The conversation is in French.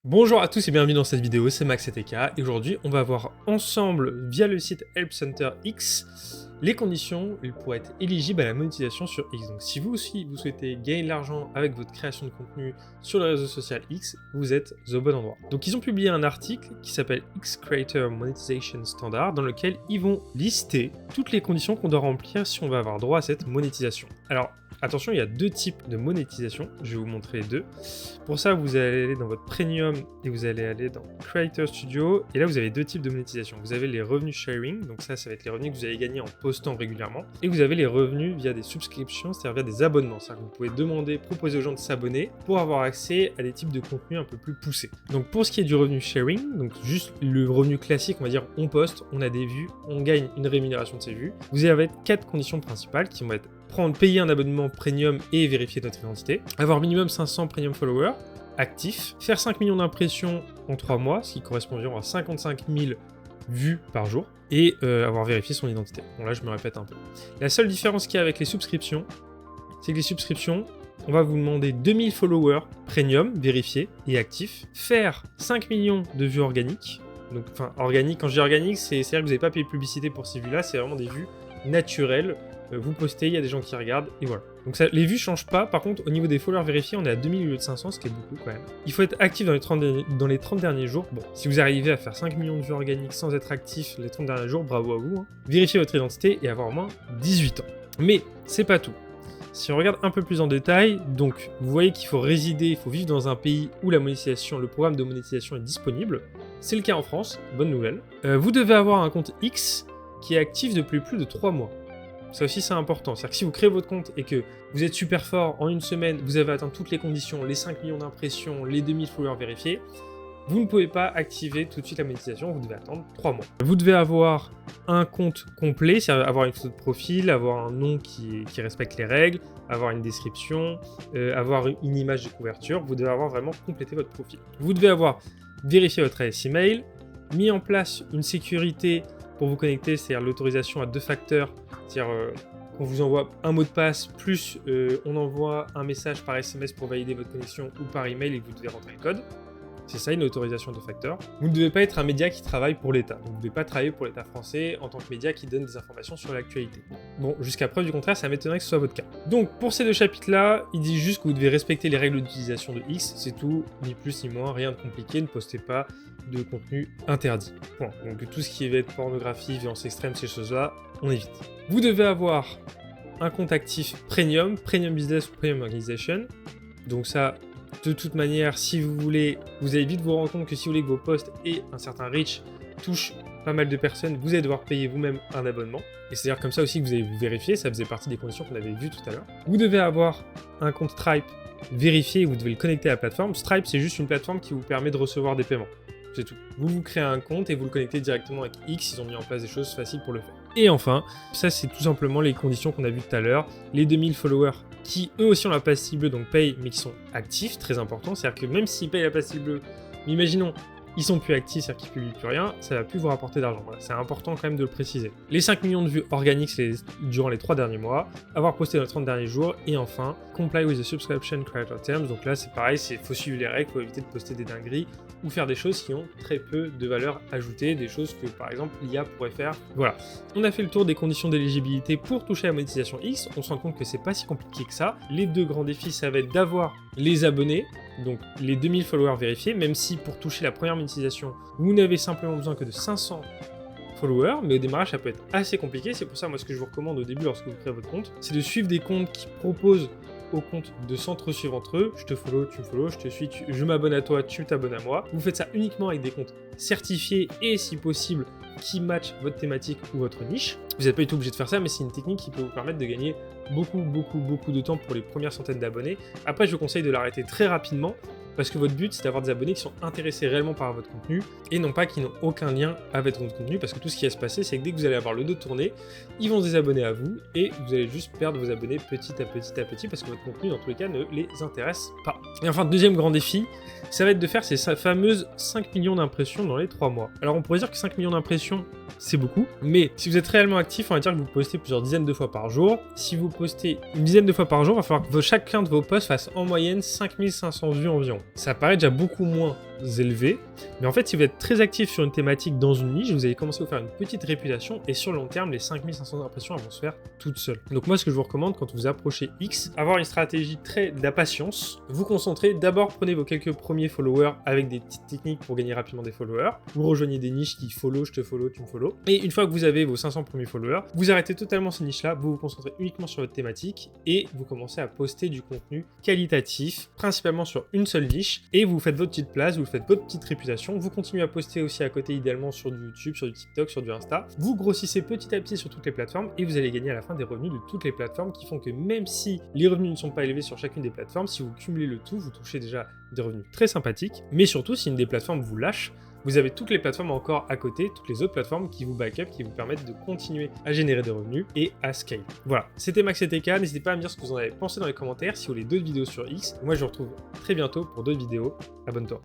Bonjour à tous et bienvenue dans cette vidéo, c'est MaxETK et aujourd'hui on va voir ensemble via le site Help Center X les conditions pour être éligible à la monétisation sur X. Donc si vous aussi vous souhaitez gagner de l'argent avec votre création de contenu sur le réseau social X, vous êtes au bon endroit. Donc ils ont publié un article qui s'appelle X Creator Monetization Standard dans lequel ils vont lister toutes les conditions qu'on doit remplir si on va avoir droit à cette monétisation. Alors attention, il y a deux types de monétisation, je vais vous montrer deux. Pour ça, vous allez aller dans votre Premium et vous allez aller dans Creator Studio. Et là, vous avez deux types de monétisation. Vous avez les revenus sharing, donc ça va être les revenus que vous allez gagner en postant régulièrement. Et vous avez les revenus via des subscriptions, c'est-à-dire via des abonnements. C'est-à-dire que vous pouvez proposer aux gens de s'abonner pour avoir accès à des types de contenus un peu plus poussés. Donc pour ce qui est du revenu sharing, donc juste le revenu classique, on va dire on poste, on a des vues, on gagne une rémunération de ces vues. Vous avez quatre conditions principales qui vont être payer un abonnement premium et vérifier notre identité, avoir minimum 500 premium followers actifs, faire 5 millions d'impressions en 3 mois, ce qui correspond environ à 55 000 vues par jour, et avoir vérifié son identité. Bon là je me répète un peu. La seule différence qu'il y a avec les subscriptions, c'est que les subscriptions, on va vous demander 2000 followers premium vérifiés et actifs, faire 5 millions de vues organiques. Donc, enfin, organique, quand je dis organique, c'est-à-dire que vous n'avez pas payé de publicité pour ces vues-là, c'est vraiment des vues naturelles. Vous postez, il y a des gens qui regardent, et voilà. Donc ça, les vues ne changent pas, par contre, au niveau des followers vérifiés, on est à 2000 au lieu de 500, ce qui est beaucoup quand même. Il faut être actif dans les 30 derniers jours. Bon, si vous arrivez à faire 5 millions de vues organiques sans être actif les 30 derniers jours, bravo à vous. Hein. Vérifiez votre identité et avoir au moins 18 ans. Mais c'est pas tout. Si on regarde un peu plus en détail, donc vous voyez qu'il faut résider, il faut vivre dans un pays où la monétisation, le programme de monétisation est disponible. C'est le cas en France, bonne nouvelle. Vous devez avoir un compte X qui est actif depuis plus de 3 mois. Ça aussi c'est important, c'est-à-dire que si vous créez votre compte et que vous êtes super fort, en une semaine, vous avez atteint toutes les conditions, les 5 millions d'impressions, les 2000 followers vérifiés, vous ne pouvez pas activer tout de suite la monétisation, vous devez attendre 3 mois. Vous devez avoir un compte complet, c'est-à-dire avoir une photo de profil, avoir un nom qui respecte les règles, avoir une description, avoir une image de couverture, vous devez avoir vraiment complété votre profil. Vous devez avoir vérifié votre adresse email, mis en place une sécurité pour vous connecter, c'est-à-dire l'autorisation à 2 facteurs, c'est-à-dire qu'on vous envoie un mot de passe, plus on envoie un message par SMS pour valider votre connexion ou par email et vous devez rentrer le code. C'est ça, une autorisation de facteur. Vous ne devez pas être un média qui travaille pour l'État. Donc vous ne devez pas travailler pour l'État français en tant que média qui donne des informations sur l'actualité. Bon, jusqu'à preuve du contraire, ça m'étonnerait que ce soit votre cas. Donc pour ces deux chapitres-là, il dit juste que vous devez respecter les règles d'utilisation de X, c'est tout, ni plus ni moins, rien de compliqué, ne postez pas de contenu interdit. Point. Donc tout ce qui va être pornographie, violence extrême, ces choses-là, on évite. Vous devez avoir un compte actif Premium Business ou Premium Organization. Donc ça, de toute manière, si vous voulez, vous allez vite vous rendre compte que si vous voulez que vos posts aient un certain reach, touchent pas mal de personnes, vous allez devoir payer vous-même un abonnement. Et c'est-à-dire comme ça aussi que vous allez vous vérifier, ça faisait partie des conditions qu'on avait vues tout à l'heure. Vous devez avoir un compte Stripe vérifié, vous devez le connecter à la plateforme. Stripe, c'est juste une plateforme qui vous permet de recevoir des paiements. C'est tout. Vous créez un compte et vous le connectez directement avec X, ils ont mis en place des choses faciles pour le faire. Et enfin, ça c'est tout simplement les conditions qu'on a vues tout à l'heure, les 2000 followers qui eux aussi ont la pastille bleue, donc payent, mais qui sont actifs, très important, c'est-à-dire que même s'ils payent la pastille bleue, mais imaginons, ils sont plus actifs, c'est-à-dire qu'ils publient plus rien, ça va plus vous rapporter d'argent. Voilà, c'est important quand même de le préciser. Les 5 millions de vues organiques durant les 3 derniers mois, avoir posté dans les 30 derniers jours, et enfin, comply with the subscription creator terms. Donc là, c'est pareil, il faut suivre les règles, il faut éviter de poster des dingueries ou faire des choses qui ont très peu de valeur ajoutée, des choses que par exemple l'IA pourrait faire. Voilà, on a fait le tour des conditions d'éligibilité pour toucher à la monétisation X. On se rend compte que c'est pas si compliqué que ça. Les deux grands défis, ça va être d'avoir les abonnés, donc les 2000 followers vérifiés, même si pour toucher la première monétisation, vous n'avez simplement besoin que de 500 followers, mais au démarrage ça peut être assez compliqué. C'est pour ça moi ce que je vous recommande au début lorsque vous créez votre compte, c'est de suivre des comptes qui proposent au compte de s'entre-suivre entre eux, je te follow, tu me follow, je te suis, je m'abonne à toi, tu t'abonnes à moi. Vous faites ça uniquement avec des comptes certifiés et si possible qui matchent votre thématique ou votre niche. Vous n'êtes pas du tout obligé de faire ça, mais c'est une technique qui peut vous permettre de gagner beaucoup de temps pour les premières centaines d'abonnés. Après, je vous conseille de l'arrêter très rapidement parce que votre but, c'est d'avoir des abonnés qui sont intéressés réellement par votre contenu et non pas qui n'ont aucun lien avec votre contenu, parce que tout ce qui va se passer, c'est que dès que vous allez avoir le dos tourné, ils vont se désabonner à vous et vous allez juste perdre vos abonnés petit à petit parce que votre contenu, dans tous les cas, ne les intéresse pas. Et enfin, deuxième grand défi, ça va être de faire ces fameuses 5 millions d'impressions dans les 3 mois. Alors on pourrait dire que 5 millions d'impressions, c'est beaucoup, mais si vous êtes réellement actif, on va dire que vous postez plusieurs dizaines de fois par jour. Si vous postez une dizaine de fois par jour, il va falloir que chacun de vos posts fasse en moyenne 5500 vues environ. Ça paraît déjà beaucoup moins élevés. Mais en fait, si vous êtes très actif sur une thématique dans une niche, vous allez commencer à vous faire une petite réputation et sur le long terme, les 5500 impressions elles vont se faire toutes seules. Donc moi, ce que je vous recommande quand vous approchez X, avoir une stratégie très de la patience, vous concentrer, d'abord prenez vos quelques premiers followers avec des petites techniques pour gagner rapidement des followers, vous rejoignez des niches qui follow, je te follow, tu me follow, et une fois que vous avez vos 500 premiers followers, vous arrêtez totalement ces niches-là, vous vous concentrez uniquement sur votre thématique et vous commencez à poster du contenu qualitatif, principalement sur une seule niche, et vous faites votre petite place, vous faites votre petite réputation, vous continuez à poster aussi à côté idéalement sur du YouTube, sur du TikTok, sur du Insta, vous grossissez petit à petit sur toutes les plateformes et vous allez gagner à la fin des revenus de toutes les plateformes qui font que même si les revenus ne sont pas élevés sur chacune des plateformes, si vous cumulez le tout, vous touchez déjà des revenus très sympathiques, mais surtout si une des plateformes vous lâche, vous avez toutes les plateformes encore à côté, toutes les autres plateformes qui vous backup, qui vous permettent de continuer à générer des revenus et à scale. Voilà, c'était MaxCTK, n'hésitez pas à me dire ce que vous en avez pensé dans les commentaires, si vous voulez d'autres vidéos sur X. Moi je vous retrouve très bientôt pour d'autres vidéos, abonne-toi.